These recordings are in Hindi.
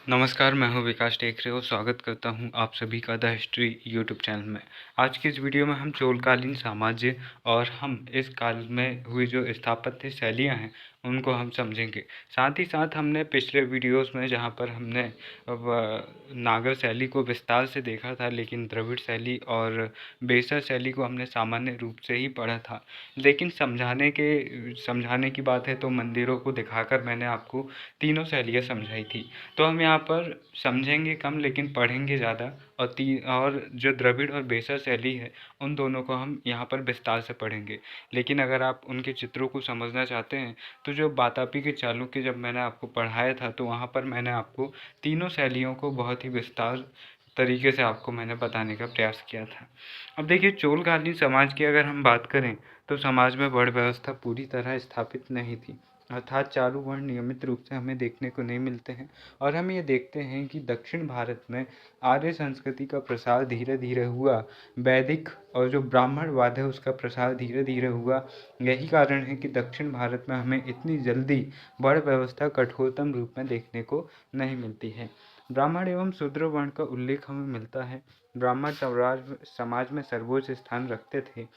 नमस्कार, मैं हूँ विकास टेकरे और स्वागत करता हूँ आप सभी का द हिस्ट्री यूट्यूब चैनल में। आज की इस वीडियो में हम चोलकालीन साम्राज्य और हम इस काल में हुई जो स्थापत्य शैलियाँ हैं उनको हम समझेंगे। साथ ही साथ हमने पिछले वीडियोस में जहाँ पर हमने नागर शैली को विस्तार से देखा था, लेकिन द्रविड़ शैली और बेसर शैली को हमने सामान्य रूप से ही पढ़ा था। लेकिन समझाने की बात है तो मंदिरों को दिखाकर मैंने आपको तीनों शैलियाँ समझाई थी। तो हम यहाँ पर समझेंगे कम लेकिन पढ़ेंगे ज़्यादा, और जो द्रविड़ और बेसर शैली है उन दोनों को हम यहाँ पर विस्तार से पढ़ेंगे। लेकिन अगर आप उनके चित्रों को समझना चाहते हैं तो जो वातापी के चालुक्य जब मैंने आपको पढ़ाया था तो वहाँ पर मैंने आपको तीनों शैलियों को बहुत ही विस्तार तरीके से आपको मैंने बताने का प्रयास किया था। अब देखिए, चोलकालीन समाज की अगर हम बात करें तो समाज में वर्ण व्यवस्था पूरी तरह स्थापित नहीं थी, अर्थात चालू वर्ण नियमित रूप से हमें देखने को नहीं मिलते हैं। और हम ये देखते हैं कि दक्षिण भारत में आर्य संस्कृति का प्रसार धीरे धीरे हुआ, वैदिक और जो ब्राह्मणवाद है उसका प्रसार धीरे धीरे हुआ। यही कारण है कि दक्षिण भारत में हमें इतनी जल्दी वर्ण व्यवस्था कठोरतम रूप में देखने को नहीं मिलती है। ब्राह्मण एवं शूद्र वर्ण का उल्लेख हमें मिलता है। ब्राह्मण समाज में सर्वोच्च स्थान रखते थे।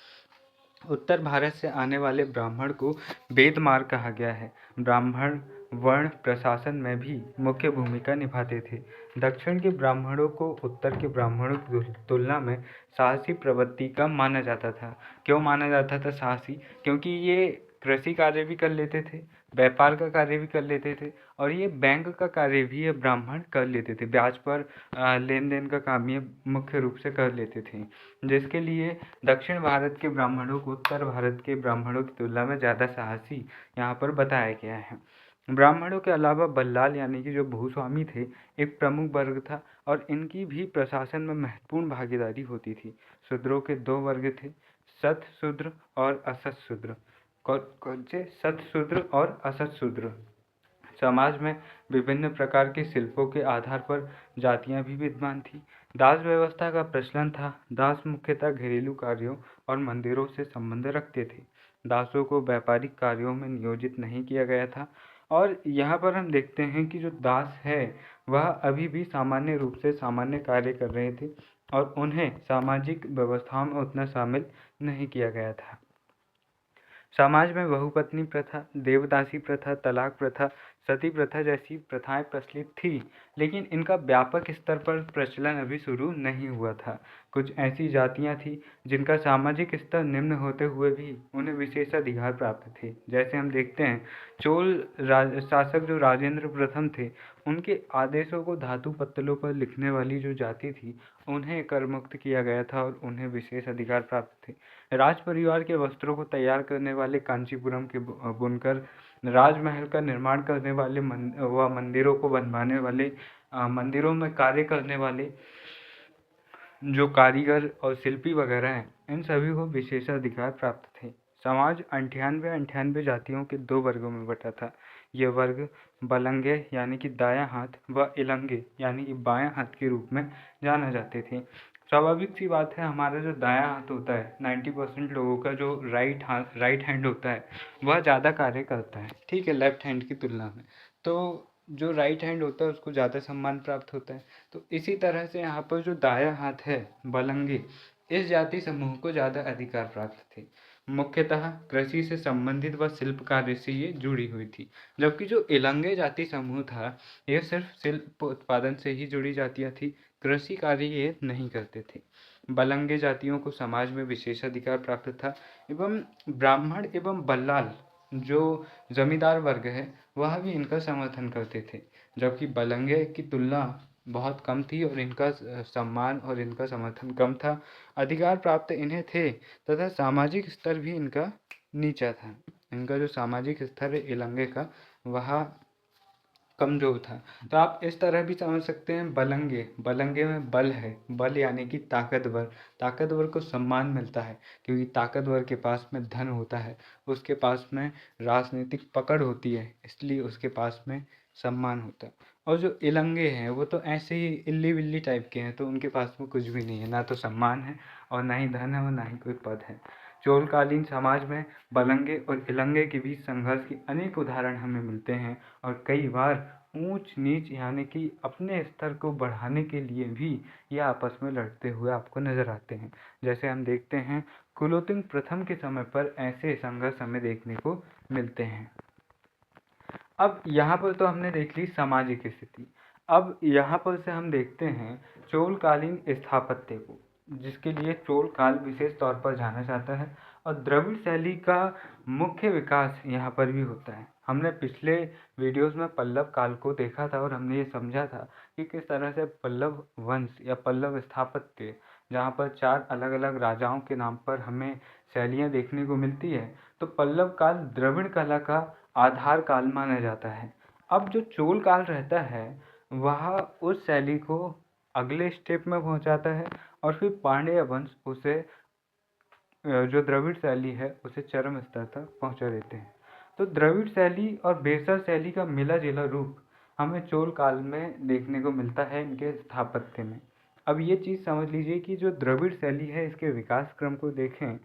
उत्तर भारत से आने वाले ब्राह्मण को वेदमार्ग कहा गया है। ब्राह्मण वर्ण प्रशासन में भी मुख्य भूमिका निभाते थे। दक्षिण के ब्राह्मणों को उत्तर के ब्राह्मणों की तुलना में साहसी प्रवृत्ति का माना जाता था। क्यों माना जाता था साहसी? क्योंकि ये कृषि कार्य भी कर लेते थे, व्यापार का कार्य भी कर लेते थे, और ये बैंक का कार्य भी ये ब्राह्मण कर लेते थे। ब्याज पर लेन देन का काम ये मुख्य रूप से कर लेते थे, जिसके लिए दक्षिण भारत के ब्राह्मणों को उत्तर भारत के ब्राह्मणों की तुलना में ज़्यादा साहसी यहाँ पर बताया गया है। ब्राह्मणों के अलावा बल्लाल यानी कि जो भूस्वामी थे, एक प्रमुख वर्ग था और इनकी भी प्रशासन में महत्वपूर्ण भागीदारी होती थी। शूद्रों के दो वर्ग थे, सत शूद्र और असत शूद्र। कौन से? सत शूद्र और असत शूद्र। समाज में विभिन्न प्रकार के शिल्पों के आधार पर जातियां भी विद्यमान थी। दास व्यवस्था का प्रचलन था। दास मुख्यतः घरेलू कार्यों और मंदिरों से संबंध रखते थे। दासों को व्यापारिक कार्यों में नियोजित नहीं किया गया था। और यहाँ पर हम देखते हैं कि जो दास है वह अभी भी सामान्य रूप से सामान्य कार्य कर रहे थे और उन्हें सामाजिक व्यवस्थाओं में उतना शामिल नहीं किया गया था। समाज में बहुपत्नी प्रथा, देवदासी प्रथा, तलाक प्रथा, सती प्रथा जैसी प्रथाएं प्रचलित थी, लेकिन इनका व्यापक स्तर पर प्रचलन अभी शुरू नहीं हुआ था। कुछ ऐसी जातियां थी जिनका सामाजिक स्तर निम्न होते हुए भी उन्हें विशेषाधिकार प्राप्त थे। जैसे हम देखते हैं, शासक जो राजेंद्र प्रथम थे, उनके आदेशों को धातु पत्तलों पर लिखने वाली जो जाति थी उन्हें कर मुक्त किया गया था और उन्हें विशेष अधिकार प्राप्त थे। राज परिवार के वस्त्रों को तैयार करने वाले कांचीपुरम के बुनकर, राजमहल का निर्माण करने वाले व मंदिरों को बनवाने वाले, मंदिरों में कार्य करने वाले जो कारीगर और शिल्पी वगैरह हैं, इन सभी को विशेषाधिकार प्राप्त थे। समाज 98 जातियों के दो वर्गों में बटा था। ये वर्ग बलंगे यानी कि दायां हाथ व इलंगे यानी कि बायां हाथ के रूप में जाने जाते थे। स्वाभाविक सी बात है, हमारा जो दायां हाथ होता है, 90% लोगों का जो राइट हैंड होता है वह ज़्यादा कार्य करता है, ठीक है, लेफ्ट हैंड की तुलना में। तो जो राइट हैंड होता है उसको ज़्यादा सम्मान प्राप्त होता है। तो इसी तरह से यहाँ पर जो दायां हाथ है, बलंगे, इस जाति समूह को ज़्यादा अधिकार प्राप्त थे। मुख्यतः कृषि से संबंधित व शिल्प कार्य से ये जुड़ी हुई थी, जबकि जो इलंगे जाति समूह था ये सिर्फ शिल्प उत्पादन से ही जुड़ी जातियाँ थी, कृषि कार्य ये नहीं करते थे। बलंगे जातियों को समाज में विशेषाधिकार प्राप्त था एवं ब्राह्मण एवं बल्लाल जो जमींदार वर्ग है वह भी इनका समर्थन करते थे, जबकि बलंगे की तुलना बहुत कम थी और इनका सम्मान और इनका समर्थन कम था। अधिकार प्राप्त इन्हें थे तथा सामाजिक स्तर भी इनका नीचा था। इनका जो सामाजिक स्तर है इलंगे का, वह कमजोर था। तो आप इस तरह भी समझ सकते हैं, बलंगे में बल है, बल यानी कि ताकतवर, ताकतवर को सम्मान मिलता है क्योंकि ताकतवर के पास में धन होता है, उसके पास में राजनीतिक पकड़ होती है, इसलिए उसके पास में सम्मान होता है। और जो इलंगे हैं वो तो ऐसे ही इल्ली बिल्ली टाइप के हैं, तो उनके पास में कुछ भी नहीं है, ना तो सम्मान है और ना ही धन है और ना ही कोई पद है। चोलकालीन समाज में बलंगे और इलंगे के बीच संघर्ष के अनेक उदाहरण हमें मिलते हैं और कई बार ऊंच नीच यानी कि अपने स्तर को बढ़ाने के लिए भी ये आपस में लड़ते हुए आपको नजर आते हैं। जैसे हम देखते हैं कुलोत्तुंग प्रथम के समय पर ऐसे संघर्ष हमें देखने को मिलते हैं। अब यहाँ पर तो हमने देख ली सामाजिक स्थिति। अब यहाँ पर से हम देखते हैं चोलकालीन स्थापत्य को, जिसके लिए चोल काल विशेष तौर पर जाना जाता है और द्रविड़ शैली का मुख्य विकास यहाँ पर भी होता है। हमने पिछले वीडियोस में पल्लव काल को देखा था और हमने ये समझा था कि किस तरह से पल्लव वंश या पल्लव स्थापत्य, जहाँ पर 4 अलग अलग राजाओं के नाम पर हमें शैलियाँ देखने को मिलती है, तो पल्लव काल द्रविड़ कला का आधार काल माना जाता है। अब जो चोल काल रहता है वह उस शैली को अगले स्टेप में पहुंचाता है और फिर पांड्य वंश उसे जो द्रविड़ शैली है उसे चरम स्तर तक पहुंचा देते हैं। तो द्रविड़ शैली और बेसर शैली का मिला जुला रूप हमें चोल काल में देखने को मिलता है इनके स्थापत्य में। अब ये चीज़ समझ लीजिए कि जो द्रविड़ शैली है इसके विकास क्रम को देखें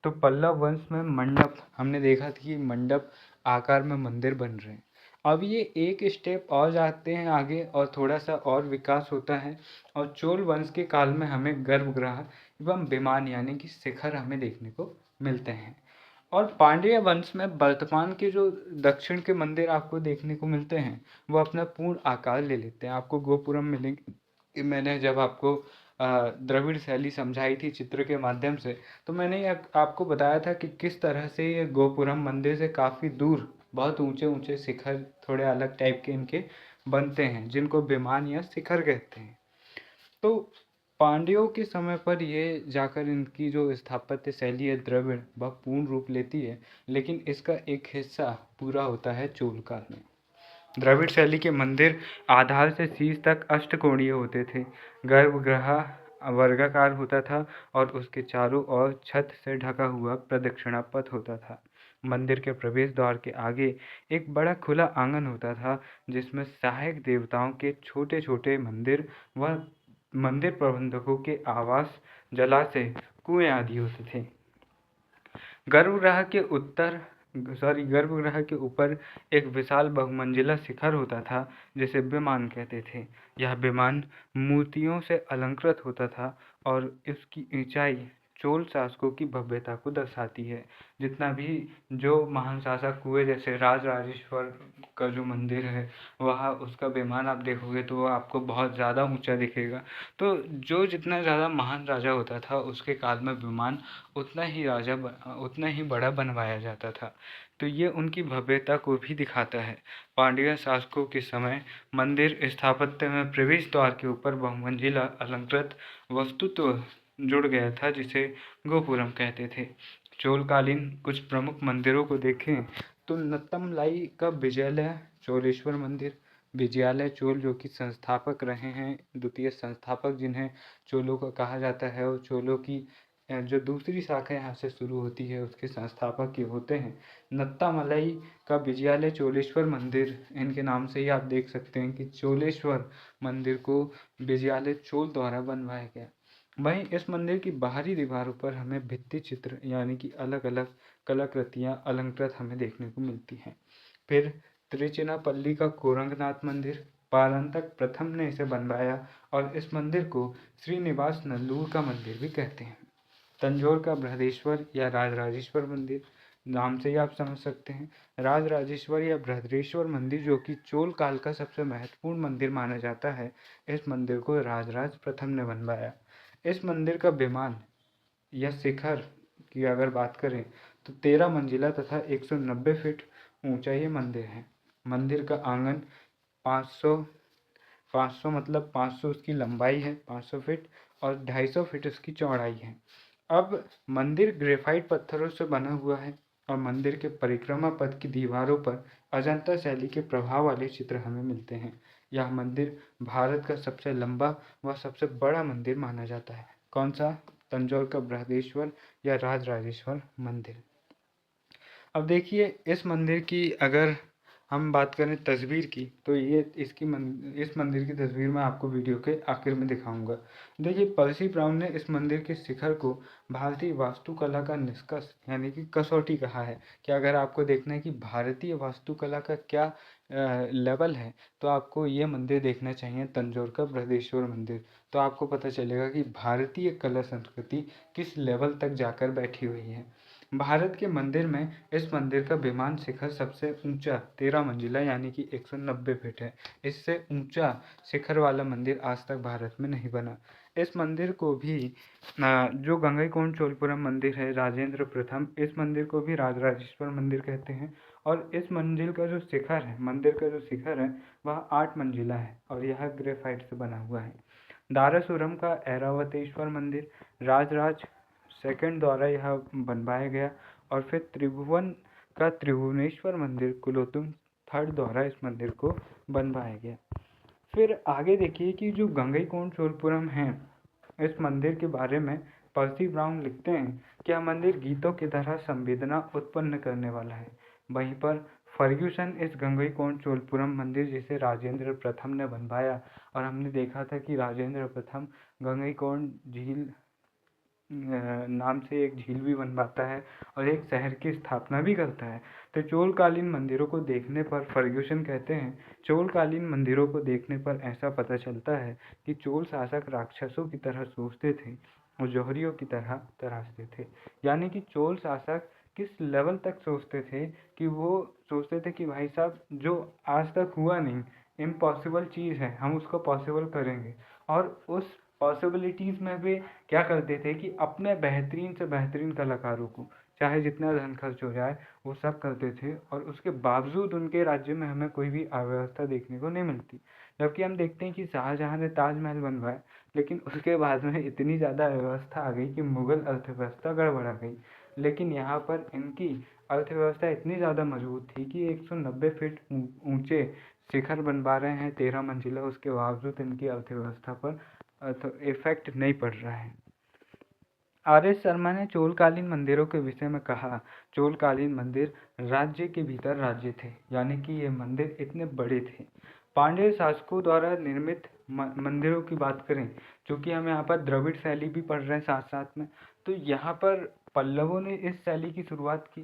तो पल्लव वंश में मंडप हमने देखा था कि मंडप आकार में मंदिर बन रहे हैं। अब ये एक स्टेप और जाते हैं आगे और थोड़ा सा और विकास होता है और चोल वंश के काल में हमें गर्भगृह एवं विमान यानी कि शिखर हमें देखने को मिलते हैं। और पांड्य वंश में वर्तमान के जो दक्षिण के मंदिर आपको देखने को मिलते हैं वो अपना पूर्ण आकार ले लेते हैं। आपको गोपुरम मिलेंगे। मैंने जब आपको द्रविड़ शैली समझाई थी चित्र के माध्यम से, तो मैंने आपको बताया था कि किस तरह से ये गोपुरम मंदिर से काफ़ी दूर बहुत ऊंचे ऊंचे शिखर थोड़े अलग टाइप के इनके बनते हैं, जिनको विमान या शिखर कहते हैं। तो पांड्यों के समय पर ये जाकर इनकी जो स्थापत्य शैली है द्रविड़ वह पूर्ण रूप लेती है, लेकिन इसका एक हिस्सा पूरा होता है चोल काल में। द्रविड़ शैली के मंदिर आधार से शीर्ष तक अष्टकोणीय होते थे। गर्भगृह वर्गाकार होता था और उसके चारों ओर छत से ढका हुआ प्रदक्षिणा पथ होता था। मंदिर के प्रवेश द्वार के आगे एक बड़ा खुला आंगन होता था, जिसमें सहायक देवताओं के छोटे छोटे मंदिर व मंदिर प्रबंधकों के आवास, जलाशय, कुएं आदि होते थे। गर्भगृह के ऊपर एक विशाल बहुमंजिला शिखर होता था जिसे विमान कहते थे। यह विमान मूर्तियों से अलंकृत होता था और इसकी ऊंचाई चोल शासकों की भव्यता को दर्शाती है। जितना भी जो महान शासक हुए, जैसे राजराजेश्वर का जो मंदिर है वहाँ उसका विमान आप देखोगे तो वो आपको बहुत ज़्यादा ऊंचा दिखेगा। तो जो जितना ज़्यादा महान राजा होता था उसके काल में विमान उतना ही बड़ा बनवाया जाता था। तो ये उनकी भव्यता को भी दिखाता है। पांड्य शासकों के समय मंदिर स्थापत्य में प्रवेश द्वार के ऊपर बहुमंजिला अलंकृत वस्तुत्व जुड़ गया था जिसे गोपुरम कहते थे। चोलकालीन कुछ प्रमुख मंदिरों को देखें तो नत्तमलाई का विजयालय चोलेश्वर मंदिर, विजयालय चोल जो कि संस्थापक रहे हैं, द्वितीय संस्थापक जिन्हें चोलों का कहा जाता है, और चोलों की जो दूसरी शाखा यहाँ से शुरू होती है उसके संस्थापक ये होते हैं। नत्तामलई का विजयालय चोलेश्वर मंदिर, इनके नाम से ही आप देख सकते हैं कि चोलेश्वर मंदिर को विजयालय चोल द्वारा बनवाया गया। वहीं इस मंदिर की बाहरी दीवारों पर हमें भित्ति चित्र यानी कि अलग अलग कलाकृतियाँ अलंकृत हमें देखने को मिलती हैं। फिर तिरुचिनापल्ली का कोरंगनाथ मंदिर, पारंतक प्रथम ने इसे बनवाया और इस मंदिर को श्रीनिवास नल्लूर का मंदिर भी कहते हैं। तंजौर का बृहदेश्वर या राजराजेश्वर मंदिर, नाम से ही आप समझ सकते हैं, राजराजेश्वर या बृहदेश्वर मंदिर जो कि चोल काल का सबसे महत्वपूर्ण मंदिर माना जाता है, इस मंदिर को राजराज प्रथम ने बनवाया। इस मंदिर का विमान या शिखर की अगर बात करें तो 13 मंजिला तथा 190 फीट ऊंचा ये मंदिर है। मंदिर का आंगन 500 मतलब 500 उसकी लंबाई है, 500 फीट, और 250 फीट उसकी चौड़ाई है। अब मंदिर ग्रेफाइट पत्थरों से बना हुआ है और मंदिर के परिक्रमा पथ की दीवारों पर अजंता शैली के प्रभाव वाले चित्र हमें मिलते हैं। यह मंदिर भारत का सबसे लंबा व सबसे बड़ा मंदिर माना जाता है। कौन सा? तंजौर का बृहदेश्वर या राजराजेश्वर मंदिर। अब देखिए इस मंदिर की अगर हम बात करें तस्वीर की, तो ये इस मंदिर की तस्वीर मैं आपको वीडियो के आखिर में दिखाऊंगा। देखिए पर्सी ब्राउन ने इस मंदिर के शिखर को भारतीय वास्तुकला का निष्कर्ष यानी कि कसौटी कहा है कि अगर आपको देखना है कि भारतीय वास्तुकला का क्या लेवल है तो आपको ये मंदिर देखना चाहिए, तंजौर का बृहदेश्वर मंदिर। तो आपको पता चलेगा कि भारतीय कला संस्कृति किस लेवल तक जाकर बैठी हुई है। भारत के मंदिर में इस मंदिर का विमान शिखर सबसे ऊंचा 13 मंजिला यानी कि 190 फीट है। इससे ऊंचा शिखर वाला मंदिर आज तक भारत में नहीं बना। इस मंदिर को भी जो गंगईकोंड चोलपुरम मंदिर है राजेंद्र प्रथम, इस मंदिर को भी राजराजेश्वर मंदिर कहते हैं। और इस मंदिर का जो शिखर है, मंदिर का जो शिखर है वह 8 मंजिला है और यह ग्रेफाइट से बना हुआ है। दारासुरम का ऐरावतेश्वर मंदिर राजराज सेकंड द्वारा यह बनवाया गया और फिर त्रिभुवन का त्रिभुवनेश्वर मंदिर कुलोत्तुंग थर्ड द्वारा इस मंदिर को बनवाया गया। फिर आगे देखिए कि जो गंगईकोंड चोलपुरम है, इस मंदिर के बारे में पर्सी ब्राउन लिखते हैं कि यह मंदिर गीतों की तरह संवेदना उत्पन्न करने वाला है। वहीं पर फर्ग्यूसन इस गंगईकोंड चोलपुरम मंदिर जिसे राजेंद्र प्रथम ने बनवाया, और हमने देखा था कि राजेंद्र प्रथम गंगईकोंड झील नाम से एक झील भी बनवाता है और एक शहर की स्थापना भी करता है। तो चोलकालीन मंदिरों को देखने पर फर्ग्यूसन कहते हैं, चोलकालीन मंदिरों को देखने पर ऐसा पता चलता है कि चोल शासक राक्षसों की तरह सोचते थे और जौहरियों की तरह तराशते थे। यानी कि चोल शासक किस लेवल तक सोचते थे कि वो सोचते थे कि भाई साहब जो आज तक हुआ नहीं, इम्पॉसिबल चीज़ है, हम उसको पॉसिबल करेंगे। और उस पॉसिबिलिटीज़ में भी क्या करते थे कि अपने बेहतरीन से बेहतरीन कलाकारों को चाहे जितना धन खर्च हो जाए वो सब करते थे, और उसके बावजूद उनके राज्य में हमें कोई भी अव्यवस्था देखने को नहीं मिलती। जबकि हम देखते हैं कि शाहजहाँ ने ताजमहल बनवाया, लेकिन उसके बाद में इतनी ज़्यादा अव्यवस्था आ गई कि मुगल अर्थव्यवस्था गड़बड़ा गई। लेकिन यहाँ पर इनकी अर्थव्यवस्था इतनी ज़्यादा मजबूत थी कि 190 फीट ऊंचे शिखर बनवा रहे हैं 13 मंजिला, उसके बावजूद इनकी अर्थव्यवस्था पर इफेक्ट नहीं पड़ रहा है। आर.एस. शर्मा ने चोलकालीन मंदिरों के विषय में कहा, चोलकालीन मंदिर राज्य के भीतर राज्य थे, यानी कि ये मंदिर इतने बड़े थे। पांड्य शासकों द्वारा निर्मित मंदिरों की बात करें, क्योंकि हम यहाँ पर द्रविड़ शैली भी पढ़ रहे हैं साथ साथ में, तो यहाँ पर पल्लवों ने इस शैली की शुरुआत की।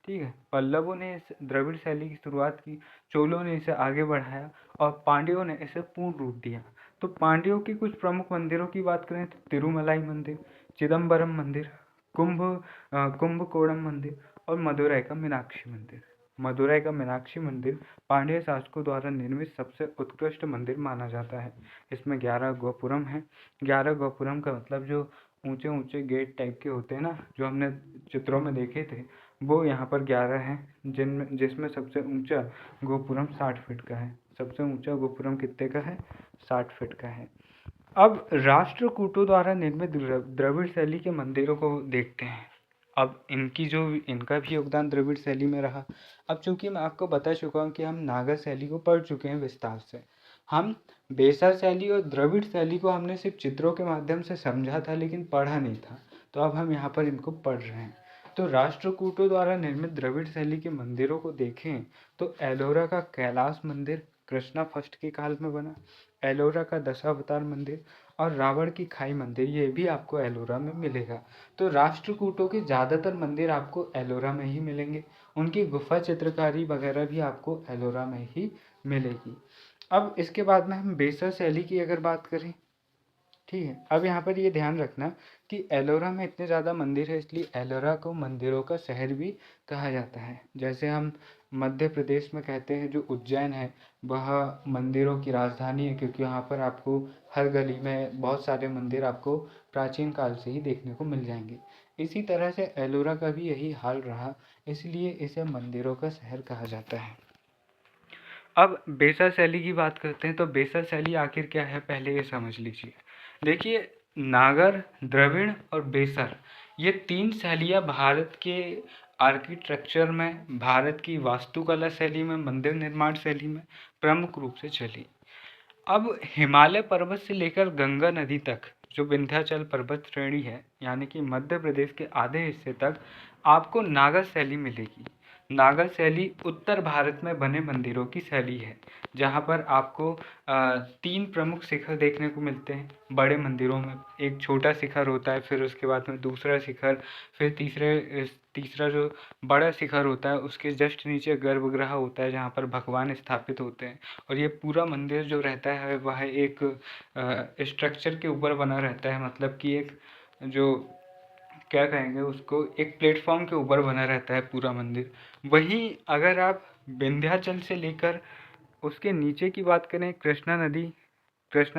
ठीक है, पल्लवों ने इस द्रविड़ शैली की शुरुआत की, चोलों ने इसे आगे बढ़ाया और पांड्यों ने इसे पूर्ण रूप दिया। तो पांड्यों की कुछ प्रमुख मंदिरों की बात करें तो तिरुमलाई मंदिर, चिदम्बरम मंदिर, कुंभकोणम मंदिर और मदुरै का मीनाक्षी मंदिर। मदुरै का मीनाक्षी मंदिर पांड्य शासकों द्वारा निर्मित सबसे उत्कृष्ट मंदिर माना जाता है। इसमें 11 गोपुरम है। 11 गोपुरम का मतलब जो ऊंचे ऊंचे गेट टाइप के होते हैं ना, जो हमने चित्रों में देखे थे, वो यहाँ पर 11 हैं, जिसमें सबसे ऊंचा गोपुरम 60 फीट का है। सबसे ऊंचा गोपुरम कितने का है? 60 फीट का है। अब राष्ट्रकूटों द्वारा निर्मित द्रविड़ शैली के मंदिरों को देखते हैं। अब इनका भी योगदान द्रविड़ शैली में रहा। अब चूंकि मैं आपको बता चुका हूँ कि हम नागर शैली को पढ़ चुके हैं विस्तार से, हम बेसर शैली और द्रविड़ शैली को हमने सिर्फ चित्रों के माध्यम से समझा था लेकिन पढ़ा नहीं था, तो अब हम यहाँ पर इनको पढ़ रहे हैं। तो राष्ट्रकूटों द्वारा निर्मित द्रविड़ शैली के मंदिरों को देखें तो एलोरा का कैलाश मंदिर कृष्णा फर्स्ट के काल में बना, एलोरा का दशावतार मंदिर और रावण की खाई मंदिर, ये भी आपको एलोरा में मिलेगा। तो राष्ट्रकूटों के ज़्यादातर मंदिर आपको एलोरा में ही मिलेंगे, उनकी गुफा चित्रकारी वगैरह भी आपको एलोरा में ही मिलेगी। अब इसके बाद में हम बेसर शैली की अगर बात करें, ठीक है, अब यहाँ पर ये ध्यान रखना कि एलोरा में इतने ज़्यादा मंदिर है, इसलिए एलोरा को मंदिरों का शहर भी कहा जाता है। जैसे हम मध्य प्रदेश में कहते हैं जो उज्जैन है वह मंदिरों की राजधानी है, क्योंकि यहाँ पर आपको हर गली में बहुत सारे मंदिर आपको प्राचीन काल से ही देखने को मिल जाएंगे। इसी तरह से एलोरा का भी यही हाल रहा, इसलिए इसे मंदिरों का शहर कहा जाता है। अब बेसर शैली की बात करते हैं, तो बेसर शैली आखिर क्या है पहले ये समझ लीजिए। देखिए, नागर, द्रविड़ और बेसर, ये 3 शैलियाँ भारत के आर्किटेक्चर में, भारत की वास्तुकला शैली में, मंदिर निर्माण शैली में प्रमुख रूप से चली। अब हिमालय पर्वत से लेकर गंगा नदी तक जो विंध्याचल पर्वत श्रेणी है, यानी कि मध्य प्रदेश के आधे हिस्से तक आपको नागर शैली मिलेगी। नागर शैली उत्तर भारत में बने मंदिरों की शैली है, जहाँ पर आपको 3 प्रमुख शिखर देखने को मिलते हैं बड़े मंदिरों में। एक छोटा शिखर होता है, फिर उसके बाद में दूसरा शिखर, फिर तीसरा जो बड़ा शिखर होता है उसके जस्ट नीचे गर्भगृह होता है जहाँ पर भगवान स्थापित होते हैं। और ये पूरा मंदिर जो रहता है वह एक स्ट्रक्चर के ऊपर बना रहता है, मतलब कि एक जो क्या कहेंगे उसको, एक प्लेटफॉर्म के ऊपर बना रहता है पूरा मंदिर। वहीं अगर आप विंध्याचल से लेकर उसके नीचे की बात करें, कृष्णा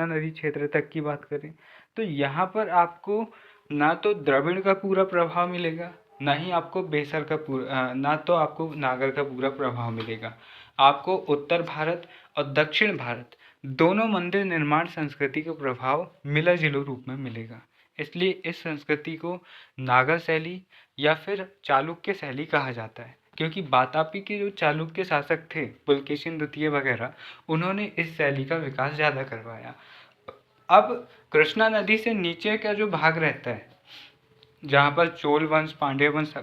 नदी क्षेत्र तक की बात करें, तो यहाँ पर आपको ना तो द्रविड़ का पूरा प्रभाव मिलेगा, ना ही आपको बेसर का पूरा ना तो आपको नागर का पूरा प्रभाव मिलेगा। आपको उत्तर भारत और दक्षिण भारत दोनों मंदिर निर्माण संस्कृति का प्रभाव मिला जुला रूप में मिलेगा। इसलिए इस संस्कृति को नागर शैली या फिर चालुक्य शैली कहा जाता है, क्योंकि वातापी के जो चालुक्य शासक थे पुलकेशिन द्वितीय वगैरह, उन्होंने इस शैली का विकास ज़्यादा करवाया। अब कृष्णा नदी से नीचे का जो भाग रहता है जहाँ पर चोल वंश, पांड्य वंश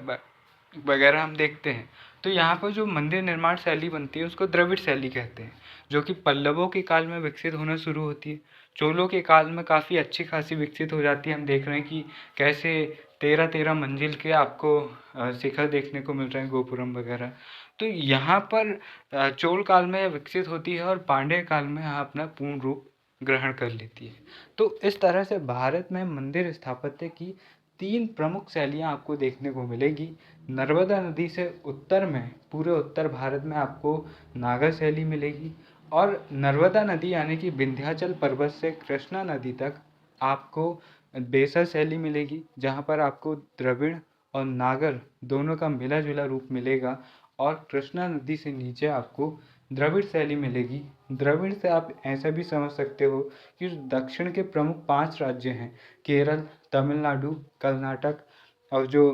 वगैरह हम देखते हैं, तो यहाँ पर जो मंदिर निर्माण शैली बनती है उसको द्रविड़ शैली कहते हैं, जो कि पल्लवों के काल में विकसित होना शुरू होती है। चोलों के काल में काफ़ी अच्छी खासी विकसित हो जाती है। हम देख रहे हैं कि कैसे 13-13 मंजिल के आपको शिखर देखने को मिल रहे हैं, गोपुरम वगैरह। तो यहाँ पर चोल काल में विकसित होती है और पांड्य काल में यहाँ अपना पूर्ण रूप ग्रहण कर लेती है। तो इस तरह से भारत में मंदिर स्थापत्य की 3 प्रमुख शैलियाँ आपको देखने को मिलेगी। नर्मदा नदी से उत्तर में, पूरे उत्तर भारत में आपको नागर शैली मिलेगी, और नर्मदा नदी यानी कि विंध्याचल पर्वत से कृष्णा नदी तक आपको बेसर शैली मिलेगी, जहाँ पर आपको द्रविड़ और नागर दोनों का मिला जुला रूप मिलेगा। और कृष्णा नदी से नीचे आपको द्रविड़ शैली मिलेगी। द्रविड़ से आप ऐसा भी समझ सकते हो कि दक्षिण के प्रमुख 5 राज्य हैं, केरल, तमिलनाडु, कर्नाटक और जो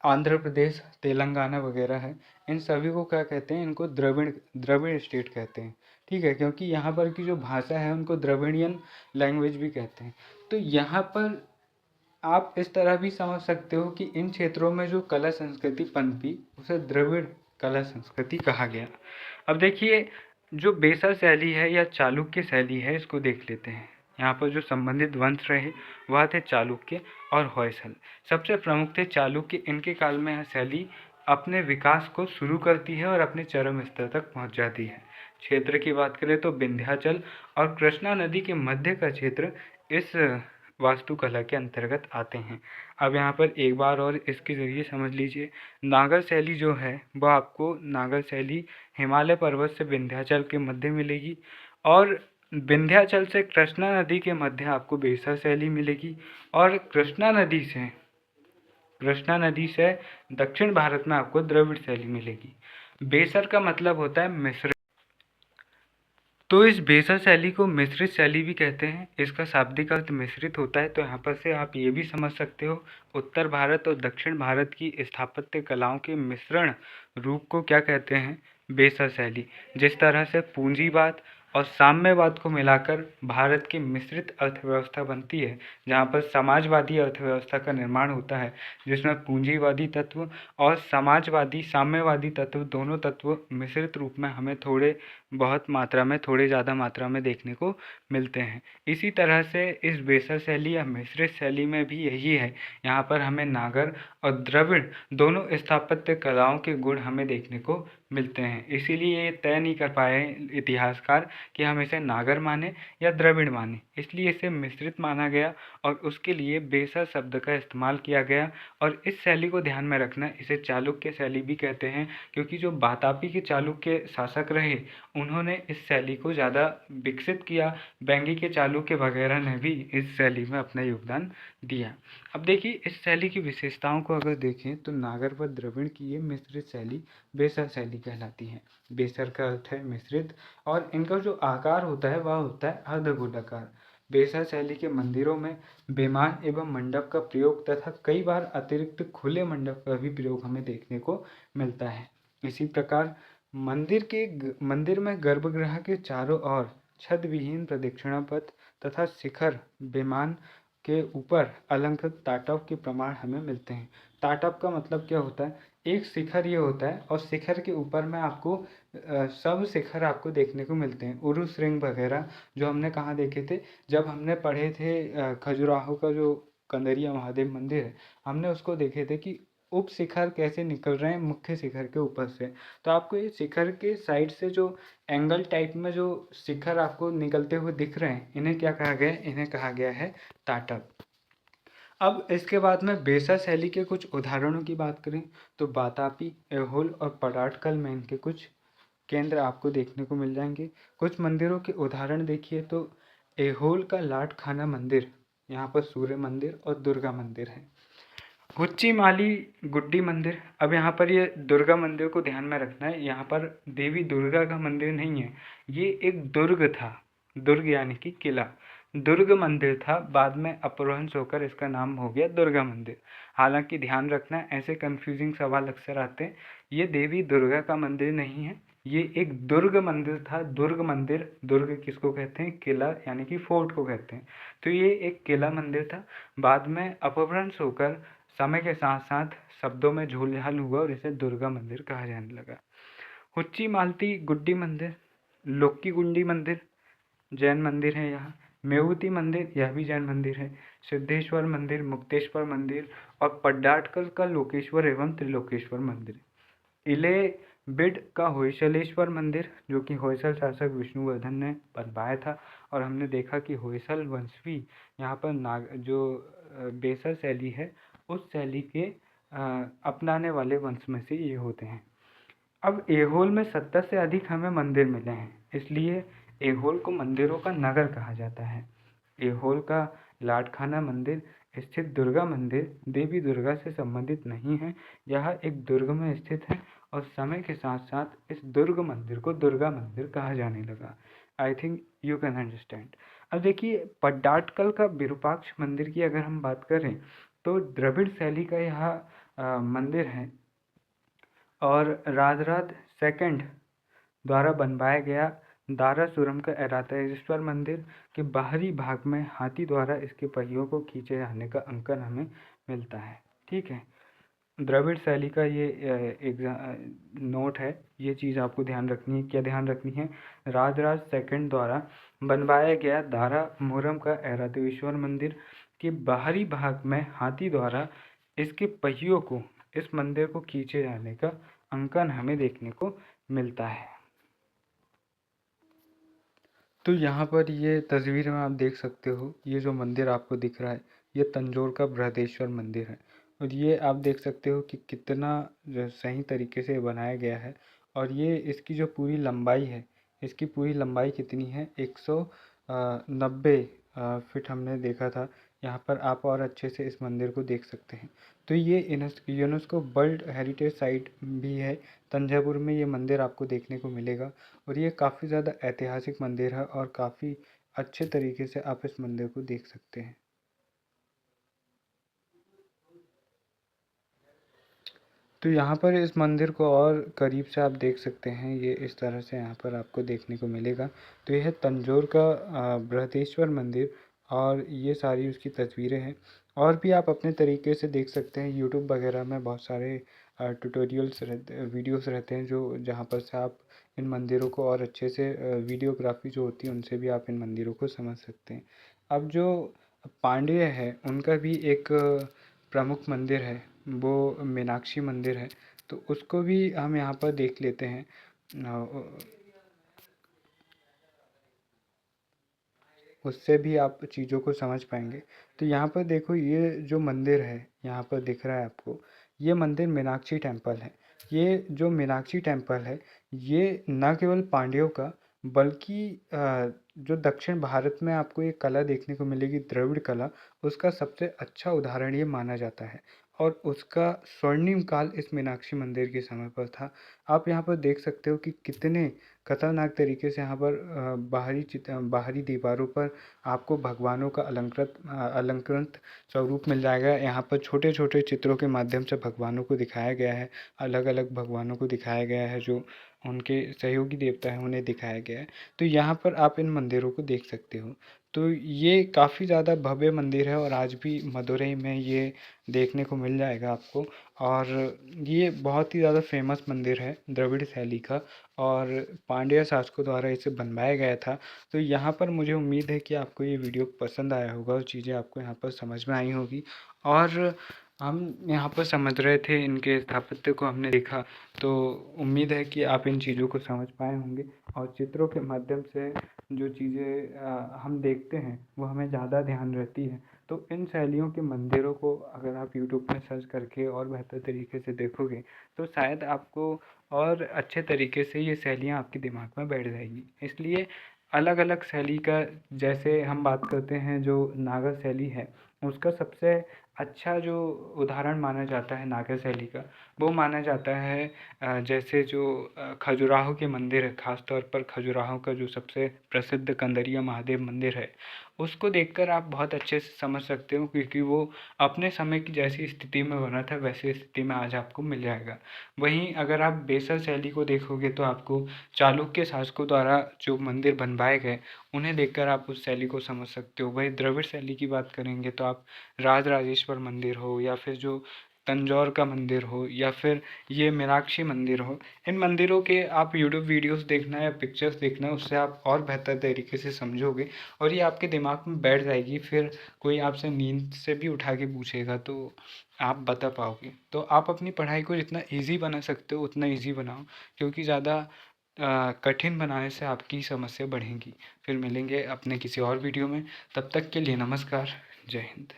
आंध्र प्रदेश, तेलंगाना वगैरह है, इन सभी को क्या कहते हैं, इनको द्रविड़ द्रविड़ स्टेट कहते हैं। ठीक है, क्योंकि यहाँ पर की जो भाषा है उनको द्रविडियन लैंग्वेज भी कहते हैं। तो यहाँ पर आप इस तरह भी समझ सकते हो कि इन क्षेत्रों में जो कला संस्कृति पनपी उसे द्रविड़ कला संस्कृति कहा गया। अब देखिए, जो बेसर शैली है या चालुक्य शैली है, इसको देख लेते हैं। यहाँ पर जो संबंधित वंश रहे वह थे चालुक्य और होयसल। सबसे प्रमुख थे चालुक्य। इनके काल में यह शैली अपने विकास को शुरू करती है और अपने चरम स्तर तक पहुँच जाती है। क्षेत्र की बात करें तो विंध्याचल और कृष्णा नदी के मध्य का क्षेत्र इस वास्तुकला के अंतर्गत आते हैं। अब यहाँ पर एक बार और इसके ज़रिए समझ लीजिए, नागर शैली जो है वह आपको नागर शैली हिमालय पर्वत से विंध्याचल के मध्य मिलेगी, और विंध्याचल से कृष्णा नदी के मध्य आपको बेसर शैली मिलेगी, और कृष्णा नदी से दक्षिण भारत में आपको द्रविड़ शैली मिलेगी। बेसर का मतलब होता है मिश्र। तो इस बेसर शैली को मिश्रित शैली भी कहते हैं। इसका शाब्दिक अर्थ मिश्रित होता है। तो यहाँ पर से आप ये भी समझ सकते हो, उत्तर भारत और दक्षिण भारत की स्थापत्य कलाओं के मिश्रण रूप को क्या कहते हैं, बेसर शैली। जिस तरह से पूंजीवाद और साम्यवाद को मिलाकर भारत की मिश्रित अर्थव्यवस्था बनती है, जहाँ पर समाजवादी अर्थव्यवस्था का निर्माण होता है, जिसमें पूंजीवादी तत्व और समाजवादी साम्यवादी तत्व दोनों तत्व मिश्रित रूप में हमें थोड़े ज़्यादा मात्रा में देखने को मिलते हैं। इसी तरह से इस बेसर शैली या मिश्रित शैली में भी यही है। यहाँ पर हमें नागर और द्रविड़ दोनों स्थापत्य कलाओं के गुण हमें देखने को मिलते हैं। इसीलिए ये तय नहीं कर पाए इतिहासकार कि हम इसे नागर माने या द्रविड़ माने, इसलिए इसे मिश्रित माना गया और उसके लिए बेसर शब्द का इस्तेमाल किया गया। और इस शैली को ध्यान में रखना, इसे चालुक्य शैली भी कहते हैं, क्योंकि जो वातापी के चालुक्य शासक रहे उन्होंने इस शैली को ज़्यादा विकसित किया। बेंगी के चालुक्य वगैरह ने भी इस शैली में अपना योगदान दिया। अब देखिए, इस शैली की विशेषताओं को अगर देखें तो नागर व द्रविड़ की ये मिश्रित शैली बेसर शैली कहलाती है। बेसर का अर्थ है मिश्रित, और इनका जो आकार होता है वह होता है अर्धगोलाकार। बेसर शैली के मंदिरों में विमान एवं मंडप का प्रयोग तथा कई बार अतिरिक्त खुले मंडप का भी प्रयोग हमें देखने को मिलता है। इसी प्रकार मंदिर में गर्भगृह के चारों ओर छद विहीन प्रदक्षिणा पथ तथा शिखर विमान के ऊपर अलंकृत ताटव के प्रमाण हमें मिलते हैं। ताटव का मतलब क्या होता है, एक शिखर ये होता है और शिखर के ऊपर में आपको सब शिखर आपको देखने को मिलते हैं, उरुस श्रृंग वगैरह जो हमने कहाँ देखे थे, जब हमने पढ़े थे खजुराहो का जो कंदरिया महादेव मंदिर है, हमने उसको देखे थे कि उप शिखर कैसे निकल रहे हैं मुख्य शिखर के ऊपर से। तो आपको ये शिखर के साइड से जो एंगल टाइप में जो शिखर आपको निकलते हुए दिख रहे हैं, इन्हें क्या कहा गया है? इन्हें कहा गया है ताटक। अब इसके बाद में बेसा शैली के कुछ उदाहरणों की बात करें तो बातापी, ऐहोल और पटाडकल में इनके कुछ केंद्र आपको देखने को मिल जाएंगे। कुछ मंदिरों के उदाहरण देखिए तो ऐहोल का लाट खाना मंदिर, यहाँ पर सूर्य मंदिर और दुर्गा मंदिर है। हुच्ची माली गुड्डी मंदिर, अब यहाँ पर ये दुर्गा मंदिर को ध्यान में रखना है, यहाँ पर देवी दुर्गा का मंदिर नहीं है, ये एक दुर्ग था, दुर्ग यानी कि किला, दुर्ग मंदिर था, बाद में अपभ्रंश होकर इसका नाम हो गया दुर्गा मंदिर। हालांकि ध्यान रखना, ऐसे कंफ्यूजिंग सवाल अक्सर आते हैं, ये देवी दुर्गा का मंदिर नहीं है, ये एक दुर्ग मंदिर था। दुर्ग मंदिर, दुर्ग किसको कहते हैं? किला यानी कि फोर्ट को कहते हैं। तो ये एक किला मंदिर था, बाद में अपभ्रंश होकर समय के साथ साथ शब्दों में झोल-झाल हुआ और इसे दुर्गा मंदिर कहा जाने लगा। हुच्ची मालती गुड्डी मंदिर, लोक्की गुंडी मंदिर जैन मंदिर है यहाँ, मेवुती मंदिर यह भी जैन मंदिर है, सिद्धेश्वर मंदिर, मुक्तेश्वर मंदिर और पड्डाटकल का लोकेश्वर एवं त्रिलोकेश्वर मंदिर। इले बिड का होयसलेश्वर मंदिर, जो कि होयसल शासक विष्णुवर्धन ने बनवाया था, और हमने देखा कि होयसल वंश भी यहाँ पर जो बेसा शैली है उस शैली के अपनाने वाले वंश में से ये होते हैं। अब ऐहोल में 70 से अधिक हमें मंदिर मिले हैं, इसलिए ऐहोल को मंदिरों का नगर कहा जाता है। ऐहोल का लाटखाना मंदिर स्थित दुर्गा मंदिर देवी दुर्गा से संबंधित नहीं है, यह एक दुर्ग में स्थित है और समय के साथ साथ इस दुर्ग मंदिर को दुर्गा मंदिर कहा जाने लगा। I think you can understand. अब देखिए पड्डाटकल का विरूपाक्ष मंदिर की अगर हम बात करें तो द्रविड़ शैली का यह मंदिर है और राजराज सेकंड द्वारा बनवाया गया दारासुरम का ऐरावतेश्वर मंदिर के बाहरी भाग में हाथी द्वारा इसके पहियों को खींचे जाने का अंकन हमें मिलता है। ठीक है, द्रविड़ शैली का ये एक नोट है, ये चीज़ आपको ध्यान रखनी है। क्या ध्यान रखनी है? राजराज सेकंड द्वारा बनवाया गया दारामुरम का ऐरावतेश्वर मंदिर के बाहरी भाग में हाथी द्वारा इसके पहियों को, इस मंदिर को खींचे जाने का अंकन हमें देखने को मिलता है। तो यहाँ पर ये तस्वीर में आप देख सकते हो, ये जो मंदिर आपको दिख रहा है ये तंजौर का बृहदेश्वर मंदिर है, और ये आप देख सकते हो कि कितना जो सही तरीके से बनाया गया है। और ये इसकी जो पूरी लंबाई है, इसकी पूरी लंबाई कितनी है? 190 फीट हमने देखा था। यहाँ पर आप और अच्छे से इस मंदिर को देख सकते हैं। तो ये यूनेस्को वर्ल्ड हेरिटेज साइट भी है। तंजावुर में ये मंदिर आपको देखने को मिलेगा और ये काफ़ी ज़्यादा ऐतिहासिक मंदिर है और काफ़ी अच्छे तरीके से आप इस मंदिर को देख सकते हैं। तो यहाँ पर इस मंदिर को और करीब से आप देख सकते हैं, ये इस तरह से यहाँ पर आपको देखने को मिलेगा। तो यह है तंजौर का बृहदेश्वर मंदिर और ये सारी उसकी तस्वीरें हैं। और भी आप अपने तरीके से देख सकते हैं, यूट्यूब वगैरह में बहुत सारे ट्यूटोरियल्स रहते, वीडियोस रहते हैं जो जहाँ पर से आप इन मंदिरों को और अच्छे से वीडियोग्राफी जो होती है उनसे भी आप इन मंदिरों को समझ सकते हैं। अब जो पांड्य है उनका भी एक प्रमुख मंदिर है, वो मीनाक्षी मंदिर है, तो उसको भी हम यहाँ पर देख लेते हैं। उससे भी आप चीज़ों को समझ पाएंगे। तो यहाँ पर देखो, ये जो मंदिर है यहाँ पर दिख रहा है आपको, ये मंदिर मीनाक्षी टेम्पल है। ये जो मीनाक्षी टेम्पल है ये न केवल पांड्यों का बल्कि जो दक्षिण भारत में आपको एक कला देखने को मिलेगी द्रविड़ कला, उसका सबसे अच्छा उदाहरण ये माना जाता है और उसका स्वर्णिम काल इस मीनाक्षी मंदिर के समय पर था। आप यहाँ पर देख सकते हो कि कितने खतरनाक तरीके से यहाँ पर बाहरी दीवारों पर आपको भगवानों का अलंकृत स्वरूप मिल जाएगा। यहाँ पर छोटे छोटे चित्रों के माध्यम से भगवानों को दिखाया गया है, अलग अलग भगवानों को दिखाया गया है जो उनके सहयोगी देवता हैं उन्हें दिखाया गया है। तो यहाँ पर आप इन मंदिरों को देख सकते हो। तो ये काफ़ी ज़्यादा भव्य मंदिर है और आज भी मदुरई में ये देखने को मिल जाएगा आपको। और ये बहुत ही ज़्यादा फेमस मंदिर है द्रविड़ शैली का, और पांड्य शासकों द्वारा इसे बनवाया गया था। तो यहाँ पर मुझे उम्मीद है कि आपको ये वीडियो पसंद आया होगा और चीज़ें आपको यहाँ पर समझ में आई होगी। और हम यहाँ पर समझ रहे थे, इनके स्थापत्य को हमने देखा, तो उम्मीद है कि आप इन चीज़ों को समझ पाए होंगे। और चित्रों के माध्यम से जो चीज़ें हम देखते हैं वो हमें ज़्यादा ध्यान रहती है। तो इन शैलियों के मंदिरों को अगर आप यूट्यूब में सर्च करके और बेहतर तरीके से देखोगे तो शायद आपको और अच्छे तरीके से ये शैलियाँ आपके दिमाग में बैठ जाएगी। इसलिए अलग अलग शैली का, जैसे हम बात करते हैं जो नागर शैली है, उसका सबसे अच्छा जो उदाहरण माना जाता है नागर शैली का, वो माना जाता है जैसे जो खजुराहो के मंदिर है, ख़ास तौर पर खजुराहो का जो सबसे प्रसिद्ध कंदरिया महादेव मंदिर है, उसको देखकर आप बहुत अच्छे से समझ सकते हो, क्योंकि वो अपने समय की जैसी स्थिति में बना था वैसी स्थिति में आज आपको मिल जाएगा। वहीं अगर आप बेसर शैली को देखोगे तो आपको चालुक्य शासकों द्वारा जो मंदिर बनवाए गए उन्हें देखकर आप उस शैली को समझ सकते हो। वहीं द्रविड़ शैली की बात करेंगे तो आप राजराजेश्वर मंदिर हो, या फिर जो तंजौर का मंदिर हो, या फिर ये मीनाक्षी मंदिर हो, इन मंदिरों के आप यूट्यूब वीडियोस देखना या पिक्चर्स देखना, उससे आप और बेहतर तरीके से समझोगे और ये आपके दिमाग में बैठ जाएगी। फिर कोई आपसे नींद से भी उठा के पूछेगा तो आप बता पाओगे। तो आप अपनी पढ़ाई को जितना ईजी बना सकते हो उतना ईजी बनाओ, क्योंकि ज़्यादा कठिन बनाने से आपकी समस्या बढ़ेगी। फिर मिलेंगे अपने किसी और वीडियो में, तब तक के लिए नमस्कार, जय हिंद।